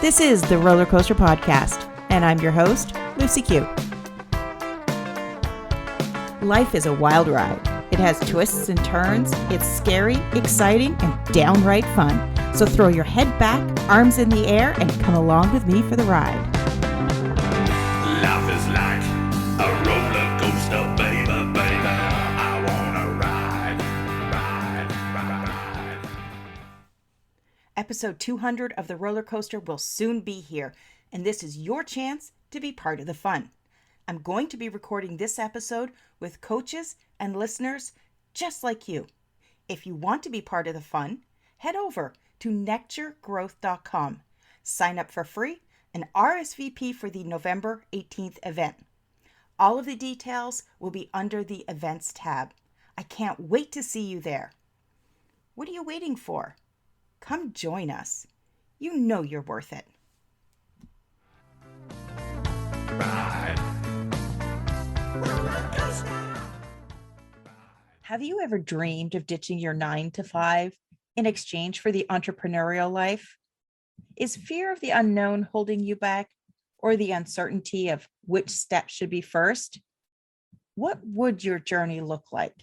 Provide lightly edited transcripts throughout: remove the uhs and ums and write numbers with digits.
This is the Roller Coaster Podcast, and I'm your host, Lucy Q. Life is a wild ride. It has twists and turns. It's scary, exciting, and downright fun. So throw your head back, arms in the air, and come along with me for the ride. Life is like a roller coaster, baby, baby. I wanna ride. Episode 200 of the roller coaster will soon be here, and this is your chance to be part of the fun. I'm going to be recording this episode with coaches and listeners just like you. If you want to be part of the fun, head over to nectargrowth.com. Sign up for free and RSVP for the November 18th event. All of the details will be under the events tab. I can't wait to see you there. What are you waiting for? Come join us. You know you're worth it. Ride. Have you ever dreamed of ditching your 9 to 5 in exchange for the entrepreneurial life? Is fear of the unknown holding you back, or the uncertainty of which step should be first? What would your journey look like?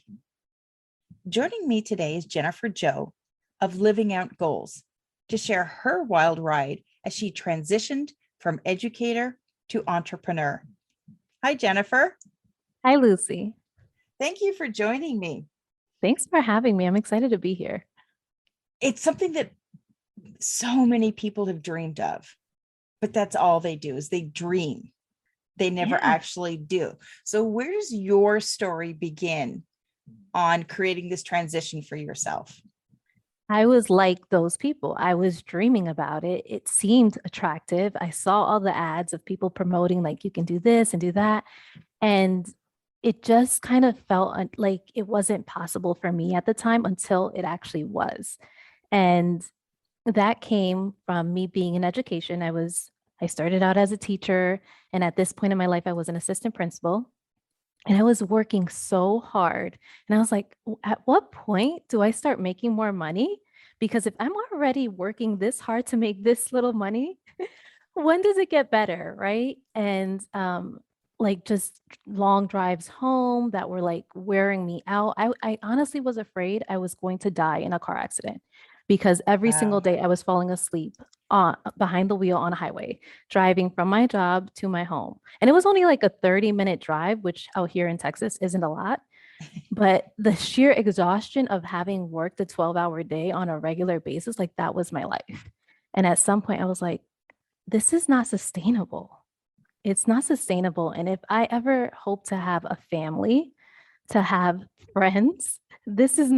Joining me today is Jeneffer Joe of Living Out Goals to share her wild ride as she transitioned from educator to entrepreneur. Hi, Jeneffer. Hi, Lucy. Thank you for joining me. Thanks for having me. I'm excited to be here. It's something that so many people have dreamed of, but that's all they do is they dream. They never actually do. So where does your story begin on creating this transition for yourself? I was like those people. I was dreaming about it. It seemed attractive. I saw all the ads of people promoting, like, you can do this and do that. And it just kind of felt like it wasn't possible for me at the time until it actually was. And that came from me being in education. I started out as a teacher. And at this point in my life, I was an assistant principal. And I was working so hard. And I was like, at what point do I start making more money? Because if I'm already working this hard to make this little money, when does it get better? Right. And like just long drives home that were like wearing me out. I honestly was afraid I was going to die in a car accident because every single day I was falling asleep behind the wheel on a highway, driving from my job to my home. And it was only like a 30-minute drive, which out here in Texas isn't a lot. But the sheer exhaustion of having worked a 12-hour day on a regular basis, like that was my life. And at some point I was like, this is not sustainable. It's not sustainable. And if I ever hope to have a family, to have friends, this is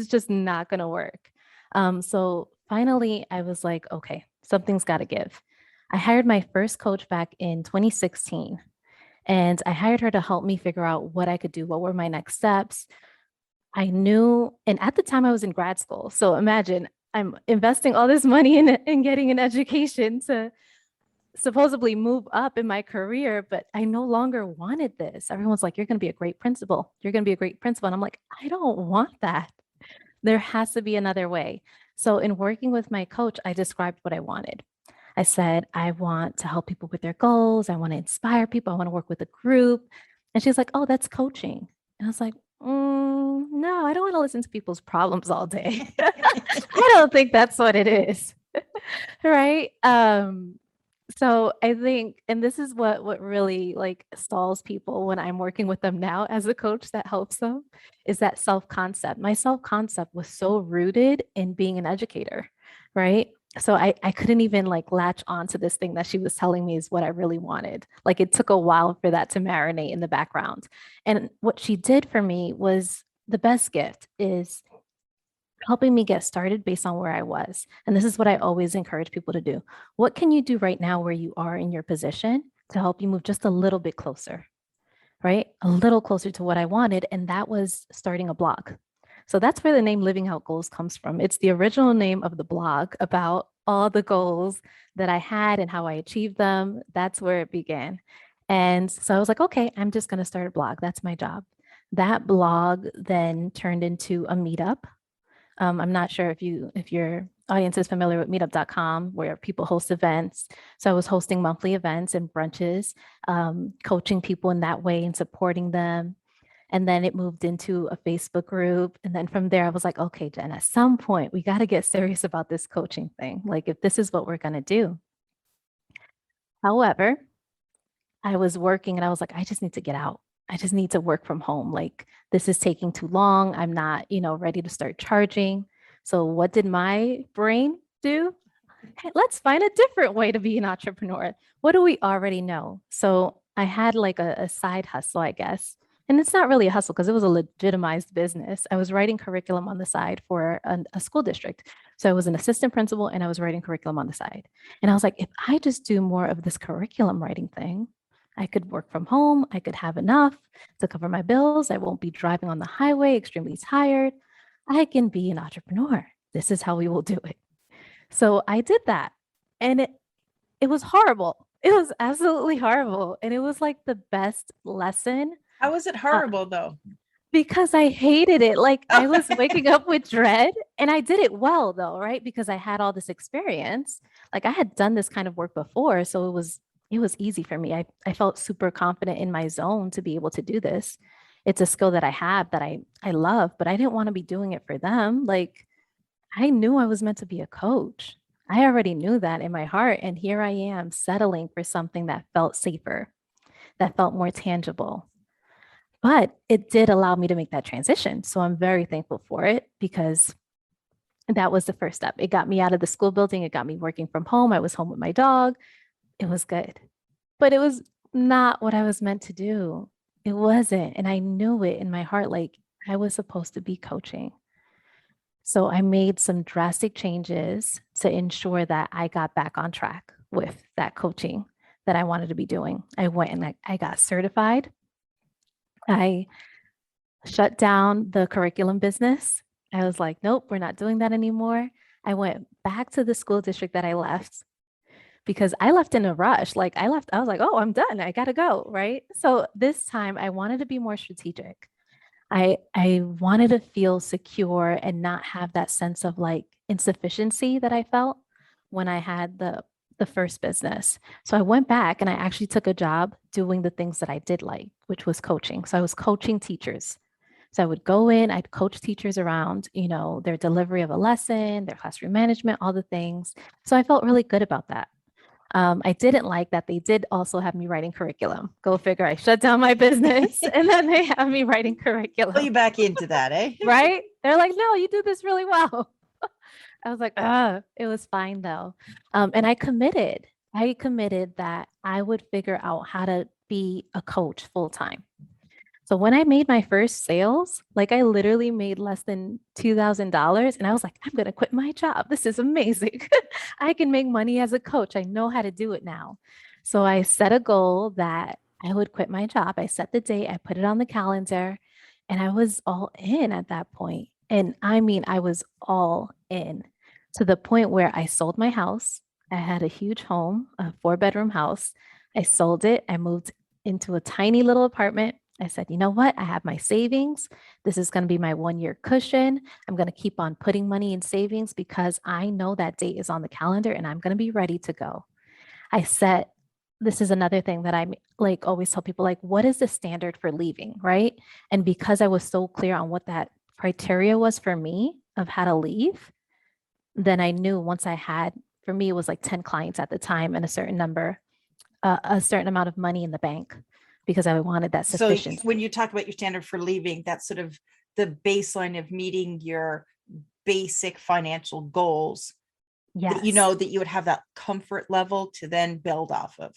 just not gonna work. So finally, I was like, okay, something's got to give. I hired my first coach back in 2016, and I hired her to help me figure out what I could do, what were my next steps. I knew, and at the time I was in grad school. So imagine I'm investing all this money in getting an education to supposedly move up in my career, but I no longer wanted this. Everyone's like, you're going to be a great principal. You're going to be a great principal. And I'm like, I don't want that. There has to be another way. So in working with my coach, I described what I wanted. I said, I want to help people with their goals. I want to inspire people. I want to work with a group. And she's like, oh, that's coaching. And I was like, no, I don't want to listen to people's problems all day. I don't think that's what it is. Right. So I think, and this is what really like stalls people when I'm working with them now as a coach that helps them, is that self-concept. My self-concept was so rooted in being an educator, right? So I couldn't even like latch on to this thing that she was telling me is what I really wanted. Like it took a while for that to marinate in the background. And what she did for me was the best gift is helping me get started based on where I was. And this is what I always encourage people to do. What can you do right now where you are in your position to help you move just a little bit closer, right? A little closer to what I wanted. And that was starting a blog. So that's where the name Living Out Goals comes from. It's the original name of the blog about all the goals that I had and how I achieved them. That's where it began. And so I was like, okay, I'm just going to start a blog. That's my job. That blog then turned into a meetup. I'm not sure if you're audience is familiar with meetup.com, where people host events. So I was hosting monthly events and brunches, coaching people in that way and supporting them. And then it moved into a Facebook group. And then from there, I was like, okay, Jen, at some point, we got to get serious about this coaching thing. Like, if this is what we're going to do. However, I was working and I was like, I just need to get out. I just need to work from home. Like, this is taking too long. I'm not, ready to start charging. So, what did my brain do? Hey, let's find a different way to be an entrepreneur. What do we already know? So I had like a side hustle, I guess. And it's not really a hustle because it was a legitimized business. I was writing curriculum on the side for a school district. So I was an assistant principal and I was writing curriculum on the side. And I was like, if I just do more of this curriculum writing thing, I could work from home. I could have enough to cover my bills. I won't be driving on the highway extremely tired. I can be an entrepreneur. This is how we will do it. So I did that. And it was horrible. It was absolutely horrible. And it was like the best lesson. How was it horrible though? Because I hated it. Like I was waking up with dread, and I did it well though, right? Because I had all this experience. Like I had done this kind of work before. So it was easy for me. I felt super confident in my zone to be able to do this. It's a skill that I have that I love, but I didn't want to be doing it for them. Like I knew I was meant to be a coach. I already knew that in my heart. And here I am settling for something that felt safer, that felt more tangible. But it did allow me to make that transition. So I'm very thankful for it because that was the first step. It got me out of the school building. It got me working from home. I was home with my dog. It was good. But it was not what I was meant to do. It wasn't. And I knew it in my heart, like I was supposed to be coaching. So I made some drastic changes to ensure that I got back on track with that coaching that I wanted to be doing. I went and I got certified. I shut down the curriculum business. I was like, nope, we're not doing that anymore. I went back to the school district that I left because I left in a rush. Like I left, I was like, oh, I'm done. I got to go. Right. So this time I wanted to be more strategic. I wanted to feel secure and not have that sense of like insufficiency that I felt when I had the first business. So I went back and I actually took a job doing the things that I did like, which was coaching. So I was coaching teachers. So I would go in, I'd coach teachers around, their delivery of a lesson, their classroom management, all the things. So I felt really good about that. I didn't like that they did also have me writing curriculum. Go figure, I shut down my business and then they have me writing curriculum. Pull you back into that, eh? Right? They're like, no, you do this really well. I was like, it was fine though. And I committed that I would figure out how to be a coach full time. So when I made my first sales, like I literally made less than $2,000 and I was like, I'm going to quit my job. This is amazing. I can make money as a coach. I know how to do it now. So I set a goal that I would quit my job. I set the date, I put it on the calendar, and I was all in at that point. And I mean, I was all in to the point where I sold my house. I had a huge home, a 4-bedroom house. I sold it. I moved into a tiny little apartment. I said, you know what? I have my savings. This is going to be my 1-year cushion. I'm going to keep on putting money in savings because I know that date is on the calendar and I'm going to be ready to go. I set, this is another thing that I like always tell people, like, what is the standard for leaving? Right. And because I was so clear on what that criteria was for me of how to leave, then I knew once I had, for me, it was like 10 clients at the time and a certain amount of money in the bank, because I wanted that sufficiency. So when you talk about your standard for leaving, that's sort of the baseline of meeting your basic financial goals. Yes. That you would have that comfort level to then build off of.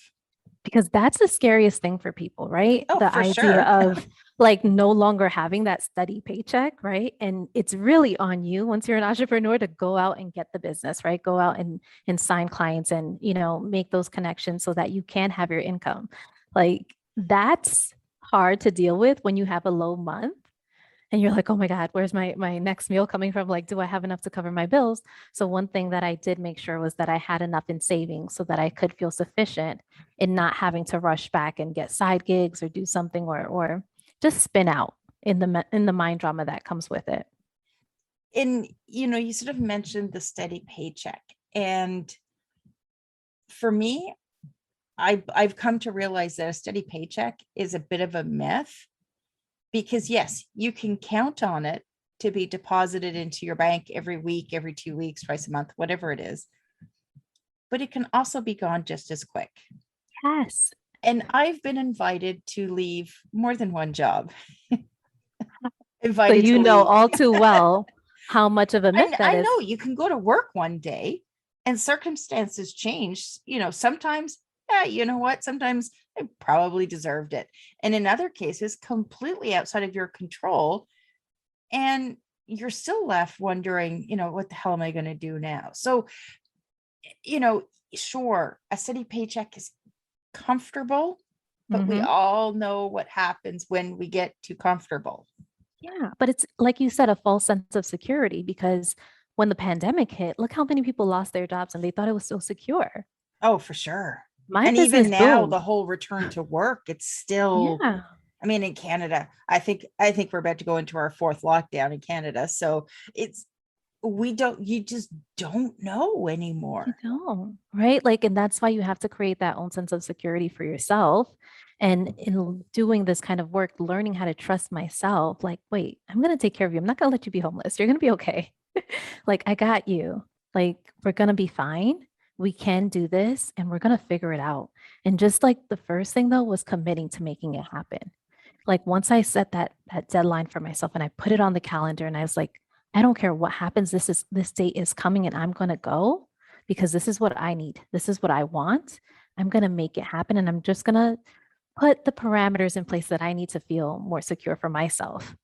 Because that's the scariest thing for people, right? Oh, the for idea sure. of like no longer having that steady paycheck, right? And it's really on you once you're an entrepreneur to go out and get the business, right? Go out and sign clients and, make those connections so that you can have your income. Like that's hard to deal with when you have a low month and you're like, oh my God, where's my next meal coming from? Like, do I have enough to cover my bills? So one thing that I did make sure was that I had enough in savings so that I could feel sufficient in not having to rush back and get side gigs or do something or just spin out in the mind drama that comes with it. And, you sort of mentioned the steady paycheck. And for me, I've come to realize that a steady paycheck is a bit of a myth because yes, you can count on it to be deposited into your bank every week, every 2 weeks, twice a month, whatever it is, but it can also be gone just as quick. Yes. And I've been invited to leave more than one job. So Invited you to know leave. all too well how much of a myth And that I is. know you can go to work one day and circumstances change. Sometimes, yeah, you know what? Sometimes I probably deserved it. And in other cases, completely outside of your control. And you're still left wondering, what the hell am I going to do now? So, you know, sure, a steady paycheck is comfortable, but we Mhm. all know what happens when we get too comfortable. Yeah, but it's like you said, a false sense of security because when the pandemic hit, look how many people lost their jobs and they thought it was so secure. Oh, for sure. My And even business now, boomed. the whole return to work, it's still, Yeah, I mean, in Canada, I think we're about to go into our fourth lockdown in Canada. So it's you just don't know you anymore. know, right? Like, and that's why you have to create that own sense of security for yourself. And in doing this kind of work, learning how to trust myself, like, wait, I'm going to take care of you. I'm not going to let you be homeless. You're going to be okay. Like, I got you. Like, we're going to be fine. We can do this and we're going to figure it out. And just like the first thing though was committing to making it happen. Like once I set that deadline for myself and I put it on the calendar and I was like, I don't care what happens. This date is coming and I'm going to go because this is what I need. This is what I want. I'm going to make it happen and I'm just going to put the parameters in place that I need to feel more secure for myself.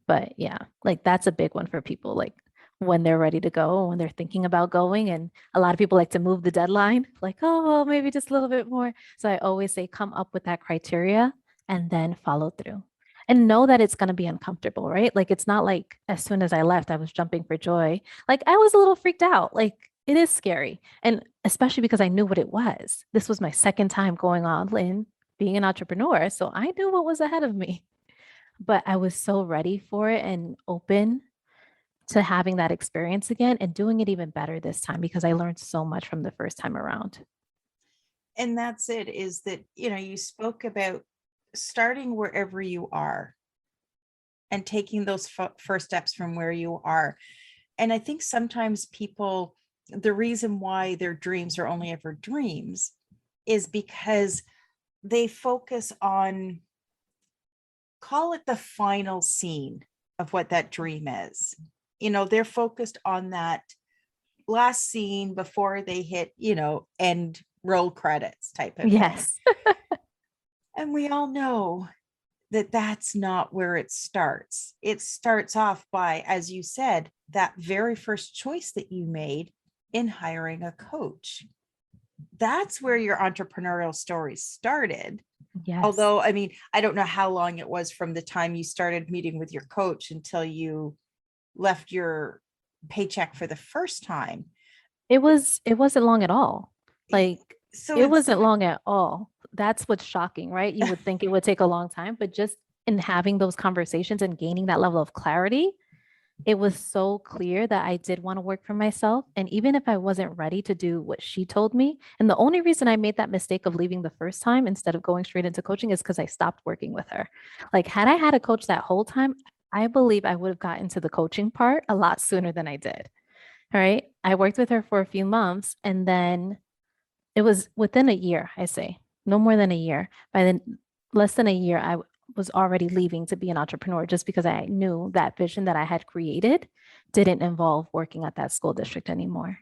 But yeah, like that's a big one for people. Like when they're ready to go, when they're thinking about going. And a lot of people like to move the deadline, like, oh, well, maybe just a little bit more. So I always say, come up with that criteria and then follow through. And know that it's going to be uncomfortable, right? Like it's not like as soon as I left, I was jumping for joy. Like I was a little freaked out. Like it is scary. And especially because I knew what it was. This was my second time going all in being an entrepreneur. So I knew what was ahead of me, but I was so ready for it and open to having that experience again and doing it even better this time because I learned so much from the first time around. And that's it, is that, you spoke about starting wherever you are and taking those first steps from where you are. And I think sometimes people, the reason why their dreams are only ever dreams is because they focus on, call it the final scene of what that dream is. They're focused on that last scene before they hit, end roll credits type of thing. Yes. And we all know that that's not where it starts. It starts off by, as you said, that very first choice that you made in hiring a coach. That's where your entrepreneurial story started. Yes. Although, I mean, I don't know how long it was from the time you started meeting with your coach until you left your paycheck for the first time. It wasn't long at all. Like So it it's, wasn't long at all. That's what's shocking, right? You would think it would take a long time, but just in having those conversations and gaining that level of clarity, it was so clear that I did want to work for myself. And even if I wasn't ready to do what she told me, and the only reason I made that mistake of leaving the first time instead of going straight into coaching is because I stopped working with her. Like, had I had a coach that whole time, I believe I would have gotten to the coaching part a lot sooner than I did. All right. I worked with her for a few months and then it was within a year, I say, no more than a year. By then, less than a year, I was already leaving to be an entrepreneur just because I knew that vision that I had created didn't involve working at that school district anymore.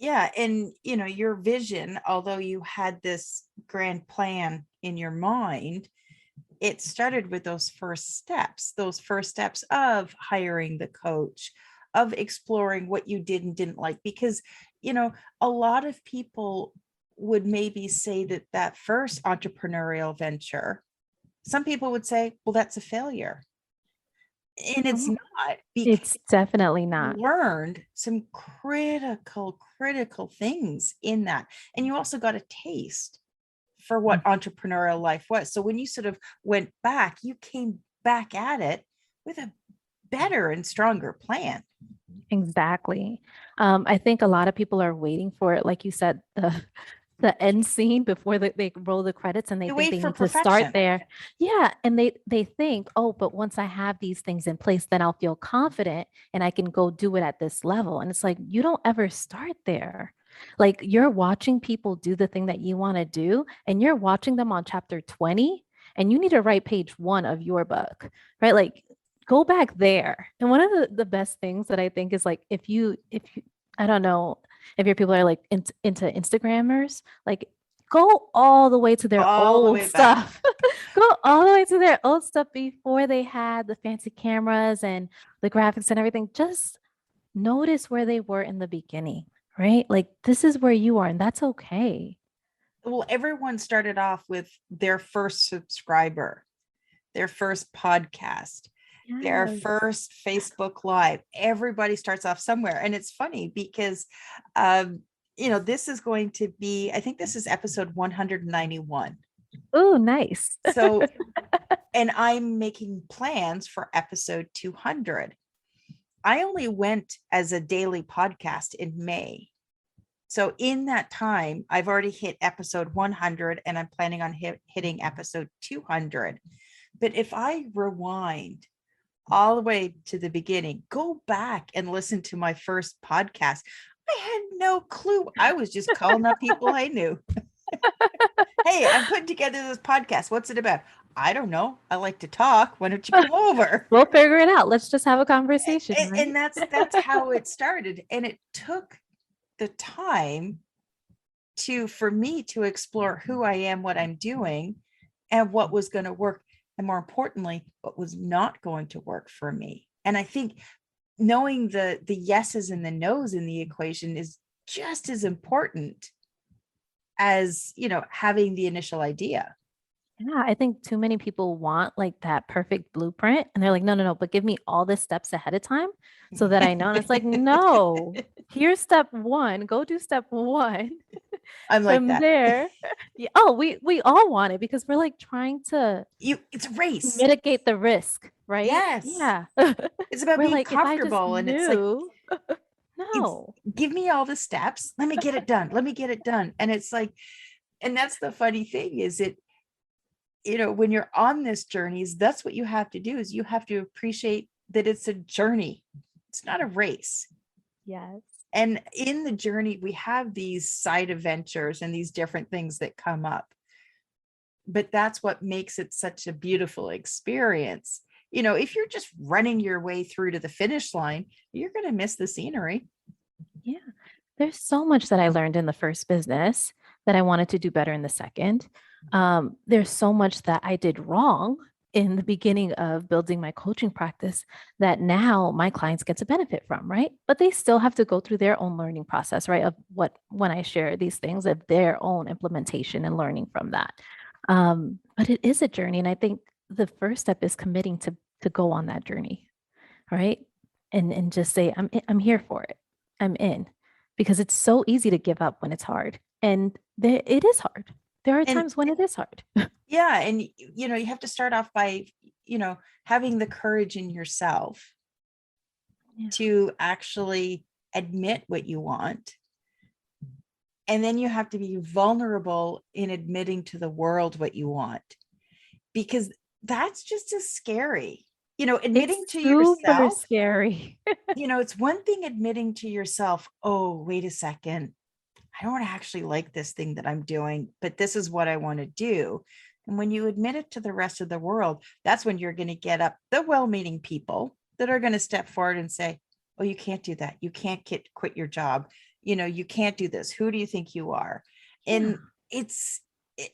yeah. And, your vision, although you had this grand plan in your mind, it started with those first steps of hiring the coach, of exploring what you did and didn't like. Because, a lot of people would maybe say that that first entrepreneurial venture, some people would say, well, that's a failure. And it's No, not, because it's definitely you not. learned some critical things in that. And you also got a taste for what Mhm. entrepreneurial life was. So when you sort of went back, you came back at it with a better and stronger plan. Exactly. I think a lot of people are waiting for it, like you said, the end scene before they roll the credits, and they They think wait they for need to start perfection. there. Yeah, and they think, oh, but once I have these things in place, then I'll feel confident and I can go do it at this level. And it's like you don't ever start there. Like you're watching people do the thing that you want to do, and you're watching them on chapter 20, and you need to write page 1 of your book, right? Like go back there. And one of the best things that I think is like if you I don't know if your people are like into Instagrammers, like go all the way to their All the old way back. stuff. Go all the way to their old stuff before they had the fancy cameras and the graphics and everything. Just notice where they were in the beginning, right? Like this is where you are, and that's okay. Well, everyone started off with their first subscriber, their first podcast, their Yes. first Facebook Live. Everybody starts off somewhere. And it's funny because, this is going to be, I think this is episode 191. Oh, nice. So, and I'm making plans for episode 200. I only went as a daily podcast in May. So in that time, I've already hit episode 100 and I'm planning on hitting episode 200. But if I rewind all the way to the beginning, go back and listen to my first podcast, I had no clue. I was just calling up people I knew. Hey, I'm putting together this podcast. What's it about? I don't know. I like to talk. Why don't you come over? We'll figure it out. Let's just have a conversation, right? And that's how it started. And it took the time for me to explore who I am, what I'm doing, and what was going to work. And more importantly, what was not going to work for me. And I think knowing the yeses and the nos in the equation is just as important as, having the initial idea. Yeah, I think too many people want like that perfect blueprint, and they're like, no, no, no, but give me all the steps ahead of time so that I know. And it's like, no, here's step 1. Go do step 1. I'm like From that. there, yeah, oh, we all want it because we're like trying to It's a race. mitigate the risk, right? Yes. Yeah. It's about We're being like, if I just comfortable. And it's like, knew, no. give me all the steps. Let me get it done. Let me get it done. And it's like, and that's the funny thing is when you're on this journey, that's what you have to do is you have to appreciate that it's a journey. It's not a race. Yes. And in the journey, we have these side adventures and these different things that come up. But that's what makes it such a beautiful experience. If you're just running your way through to the finish line, you're going to miss the scenery. Yeah. There's so much that I learned in the first business that I wanted to do better in the second. There's so much that I did wrong in the beginning of building my coaching practice that now my clients get to benefit from, right? But they still have to go through their own learning process, right? Of when I share these things, of their own implementation and learning from that. But it is a journey. And I think the first step is committing to go on that journey, right? And just say, I'm here for it. I'm in. Because it's so easy to give up when it's hard. And it is hard. There are And times when it is hard. yeah, and you have to start off by, having the courage in yourself Yeah. to actually admit what you want. And then you have to be vulnerable in admitting to the world what you want, because that's just as scary. Admitting It's to super yourself, scary. it's one thing admitting to yourself, oh, wait a second, I don't actually like this thing that I'm doing, but this is what I want to do. And when you admit it to the rest of the world, that's when you're going to get up the well-meaning people that are going to step forward and say, oh, you can't do that. You can't quit your job. You can't do this. Who do you think you are? And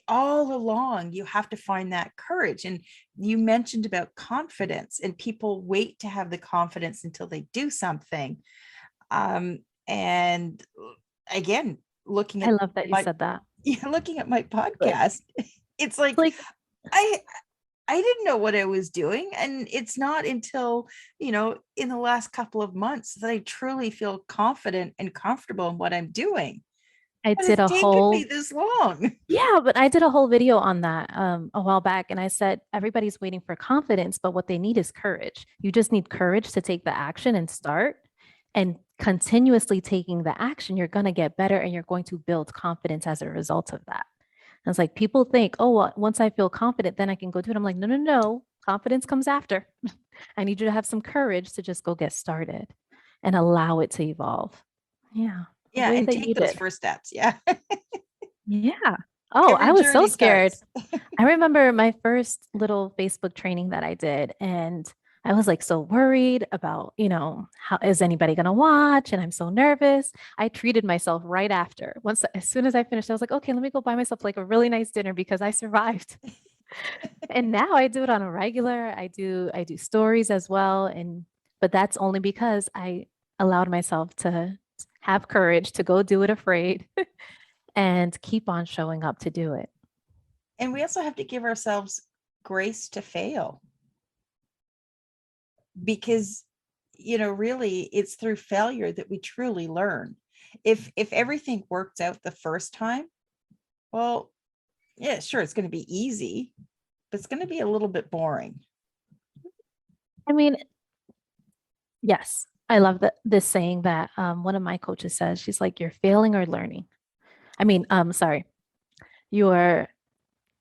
all along, you have to find that courage. And you mentioned about confidence, and people wait to have the confidence until they do something. And again, looking I at love that you said that. looking at my Like, podcast, it's like I didn't know what I was doing. And it's not until, in the last couple of months that I truly feel confident and comfortable in what I'm doing. I But did it's a taken me whole this long. Yeah, but I did a whole video on that a while back, and I said everybody's waiting for confidence, but what they need is courage. You just need courage to take the action and start, and continuously taking the action, you're going to get better and you're going to build confidence as a result of that. And it's like people think, oh, well, once I feel confident, then I can go do it. I'm like, no, no, no. Confidence comes after. I need you to have some courage to just go get started and allow it to evolve. Yeah, the Yeah, way and that take you those did. first steps. Yeah. Yeah. Oh, Every I was so journey scared. starts. I remember my first little Facebook training that I did, and I was like so worried about, how is anybody going to watch? And I'm so nervous. I treated myself right after. As soon as I finished, I was like, okay, let me go buy myself like a really nice dinner because I survived. And now I do it on a regular. I do stories as well. But that's only because I allowed myself to have courage to go do it afraid and keep on showing up to do it. And we also have to give ourselves grace to fail, because really it's through failure that we truly learn. If everything works out the first time, well, yeah, sure, it's going to be easy, but it's going to be a little bit boring. I mean, yes, I love this saying that one of my coaches says. She's like, "You're failing or learning." I mean, sorry, you're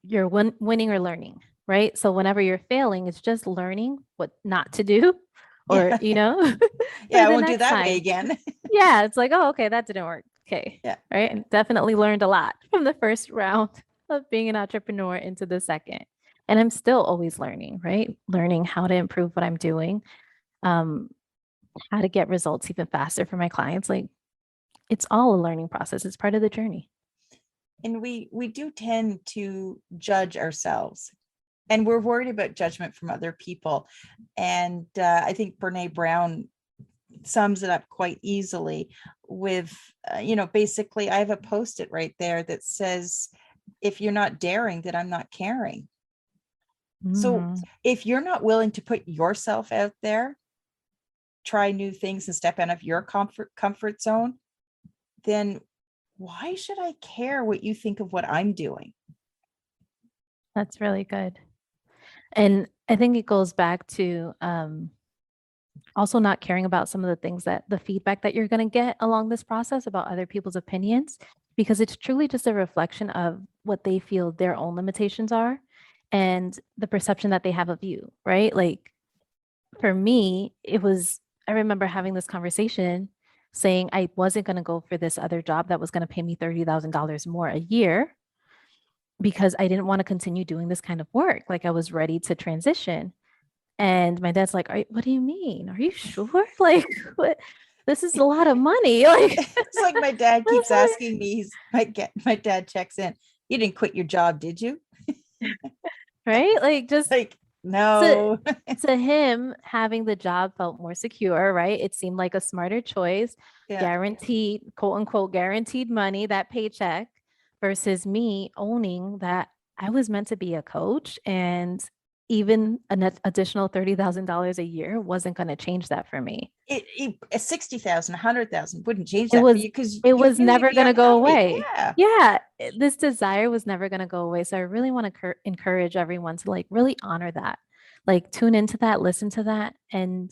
winning or learning, right? So whenever you're failing, it's just learning what not to do, or Yeah. Yeah, for I the won't do next that way time. again. Yeah, it's like, oh, okay, that didn't work. Okay, Yeah. right? And definitely learned a lot from the first round of being an entrepreneur into the second. And I'm still always learning, right? Learning how to improve what I'm doing. Um, how to get results even faster for my clients. Like it's all a learning process. It's part of the journey. And we do tend to judge ourselves, and we're worried about judgment from other people. And I think Brene Brown sums it up quite easily with, basically, I have a post-it right there that says, if you're not daring, then I'm not caring. So Mm, if you're not willing to put yourself out there, try new things and step out of your comfort zone, then why should I care what you think of what I'm doing? that's really good. And I think it goes back to also not caring about some of the things that the feedback that you're going to get along this process about other people's opinions, because it's truly just a reflection of what they feel their own limitations are and the perception that they have of you, right? Like for me, I remember having this conversation saying I wasn't going to go for this other job that was going to pay me $30,000 more a year because I didn't want to continue doing this kind of work. Like I was ready to transition. And my dad's like, what do you mean? Are you sure? Like, what? This is a lot of money. Like, It's like my dad keeps asking me, my dad checks in, you didn't quit your job, did you? right? Like, just Like, to no. to him, having the job felt more secure, right? It seemed like a smarter choice, Yeah. guaranteed, quote unquote, guaranteed money, that paycheck, versus me owning that I was meant to be a coach, and even an additional $30,000 a year wasn't going to change that for me. A 60,000, 100,000 wouldn't change It that for was you because it you was knew you'd never be going to go unhappy. away. Yeah. Yeah, this desire was never going to go away. So I really want to encourage everyone to like really honor that. Like tune into that, listen to that, and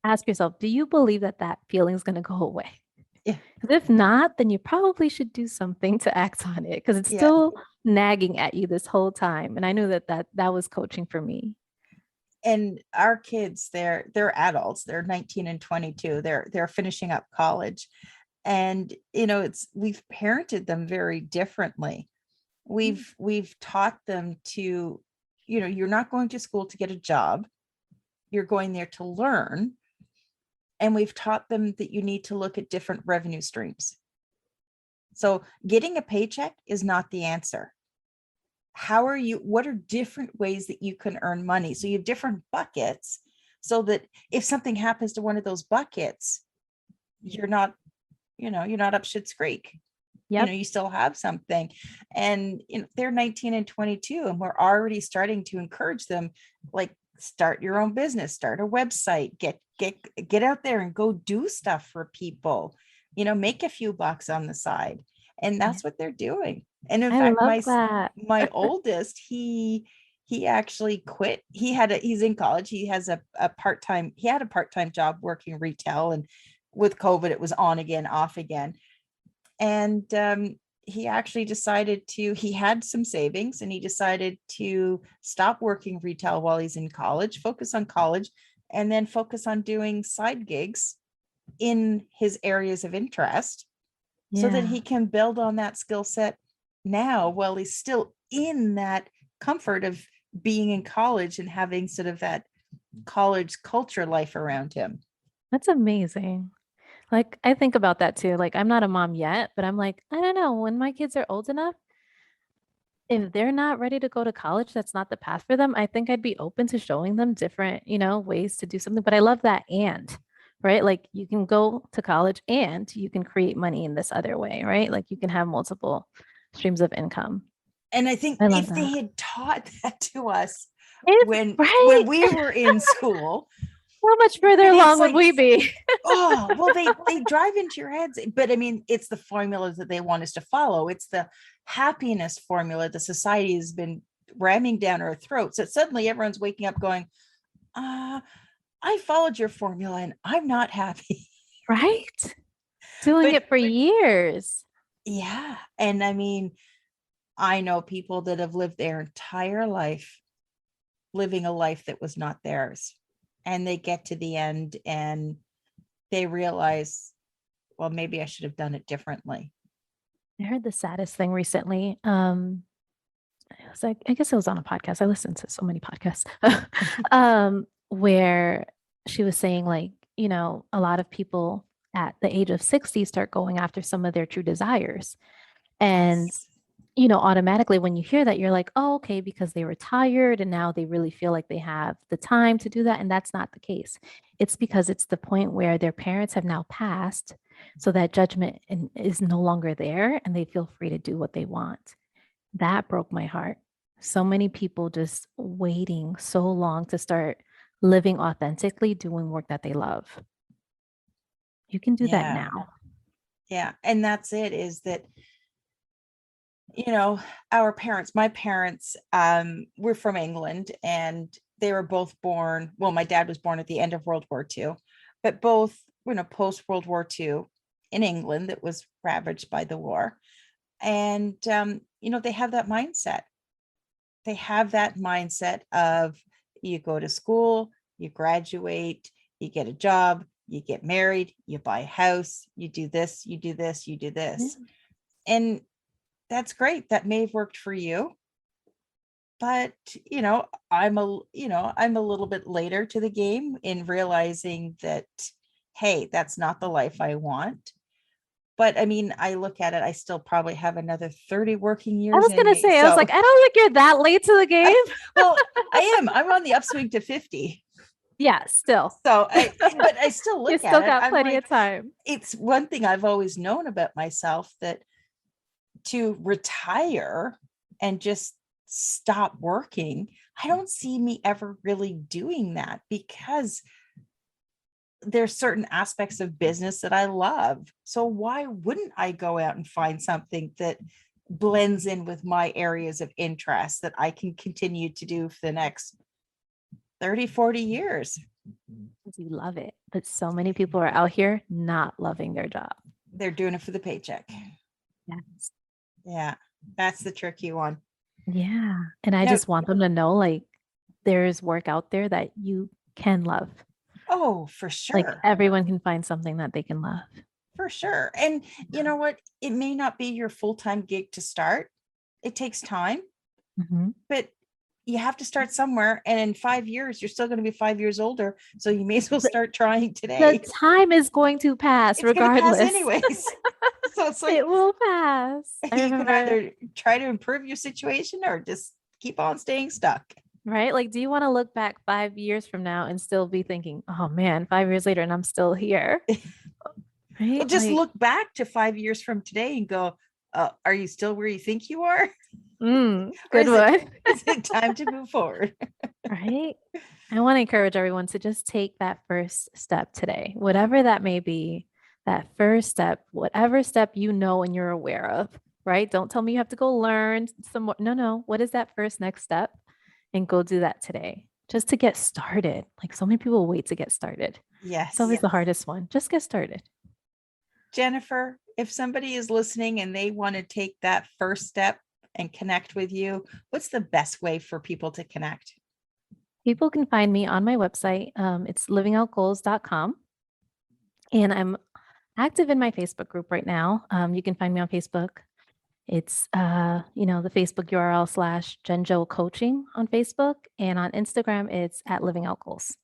ask yourself, do you believe that that feeling is going to go away? Yeah. Because if not, then you probably should do something to act on it because it's Yeah. still nagging at you this whole time. And I knew that was coaching for me. And our kids, they're adults, they're 19 and 22, they're finishing up college. And we've parented them very differently. We've taught them to, you're not going to school to get a job, you're going there to learn. And we've taught them that you need to look at different revenue streams. So getting a paycheck is not the answer. What are different ways that you can earn money? So you have different buckets, so that if something happens to one of those buckets, you're not, you're not up shit's creek. Yep. You still have something. And they're 19 and 22, and we're already starting to encourage them, like, start your own business, start a website, get out there and go do stuff for people. make a few bucks on the side. And that's what they're doing. And in I fact, love that. my oldest, he actually quit. He's in college. He has a part-time, he had a part-time job working retail, and with COVID, it was on again, off again. And he actually he had some savings, and he decided to stop working retail while he's in college, focus on college, and then focus on doing side gigs in his areas of interest, so that Yeah. he can build on that skill set now while he's still in that comfort of being in college and having sort of that college culture life around him. That's amazing. Like, I think about that too. Like, I'm not a mom yet, but I'm like, I don't know, when my kids are old enough, if they're not ready to go to college, that's not the path for them. I think I'd be open to showing them different, ways to do something. But I love that right? Like, you can go to college and you can create money in this other way, right? Like, you can have multiple streams of income. And I think I love if they that. had taught that to us If, when right? we were in school, How much further but it's along would like, we be? oh, well, they drive into your heads. But I mean, it's the formula that they want us to follow. It's the happiness formula the society has been ramming down our throats, that suddenly everyone's waking up going, I followed your formula and I'm not happy. Right? Doing But it for years. yeah. And I mean, I know people that have lived their entire life living a life that was not theirs. And they get to the end and they realize, well, maybe I should have done it differently. I heard the saddest thing recently. It was like, I guess it was on a podcast. I listen to so many podcasts. Where she was saying, like, a lot of people at the age of 60 start going after some of their true desires. And Yes. automatically when you hear that, you're like, oh, okay, because they were tired and now they really feel like they have the time to do that. And that's not the case. It's because it's the point where their parents have now passed, so that judgment is no longer there and they feel free to do what they want. That broke my heart. So many people just waiting so long to start living authentically, doing work that they love. You can do that Yeah. now. Yeah. And that's it, is that, our parents, my parents, were from England, and they were both born. Well, my dad was born at the end of World War II, but both, post World War II in England that was ravaged by the war. And, they have that mindset. They have that mindset of, you go to school, you graduate, you get a job, you get married, you buy a house, you do this, you do this, you do Yeah. this. And that's great. That may have worked for you. But, I'm a little bit later to the game in realizing that, hey, that's not the life I want. But I mean, I look at it, I still probably have another 30 working I years was in gonna me. say, I was like, So, I don't think you're that late to the game. well, I'm on the upswing to 50. Yeah, still. So but I still You look still at it. got I'm plenty like, of time. it's one thing I've always known about myself, that to retire and just stop working, I don't see me ever really doing that, because there's certain aspects of business that I love. So why wouldn't I go out and find something that blends in with my areas of interest that I can continue to do for the next 30, 40 years? Because you love it. But so many people are out here not loving their job. They're doing it for the paycheck. Yes. Yeah, that's the tricky one. Yeah. And I No, just want them to know, like, there's work out there that you can love. oh, for Like, sure. everyone can find something that they can love. For sure. And you know what? It may not be your full-time gig to start. It takes time, Mhm. but you have to start somewhere. And in 5 years, you're still going to be 5 years older. So you may as well The, start trying the today. time is going to pass It's going to pass regardless. anyways. So it's like, It will pass. I you can remember, either try to improve your situation or just keep on staying stuck. right? Like, do you want to look back 5 years from now and still be thinking, oh man, 5 years later and I'm still here? Well, Right? just Like, look back to 5 years from today and go, are you still where you think you are? Or good one. is it time to move forward? Right? I want to encourage everyone to just take that first step today, whatever that may be. that first step, whatever step you know and you're aware of, right? Don't tell me you have to go learn some more. No, no. What is that first next step? And go do that today just to get started. Like so many people wait to get started. Yes. It's always the hardest one. Just get started. Jeneffer, if somebody is listening and they want to take that first step and connect with you, what's the best way for people to connect? People can find me on my website. It's livingoutgoals.com. And I'm active in my Facebook group right now. You can find me on Facebook. It's, the Facebook URL / Jen Joe Coaching on Facebook. And on Instagram, it's at Living Out Goals.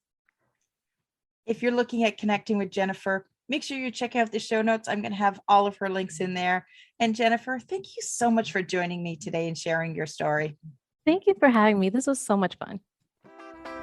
If you're looking at connecting with Jeneffer, make sure you check out the show notes. I'm going to have all of her links in there. And Jeneffer, thank you so much for joining me today and sharing your story. Thank you for having me. This was so much fun.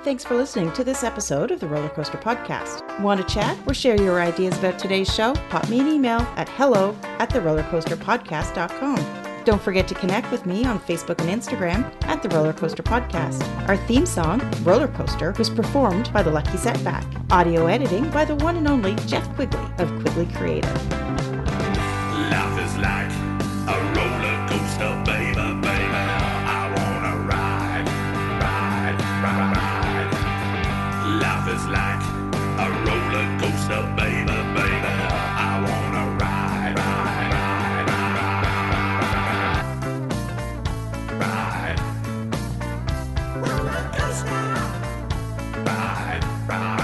Thanks for listening to this episode of the Roller Coaster Podcast. Want to chat or share your ideas about today's show? Pop me an email at hello@therollercoasterpodcast.com. Don't forget to connect with me on Facebook and Instagram at The Roller Coaster Podcast. Our theme song, Roller Coaster, was performed by The Lucky Setback. Audio editing by the one and only Jeff Quigley of Quigley Creator. Life is like a roller coaster, baby, baby. I wanna ride, ride, ride, ride. Life is like a roller coaster, baby, baby. I wanna ride, ride, ride, ride, ride. Roller coaster. Ride, ride.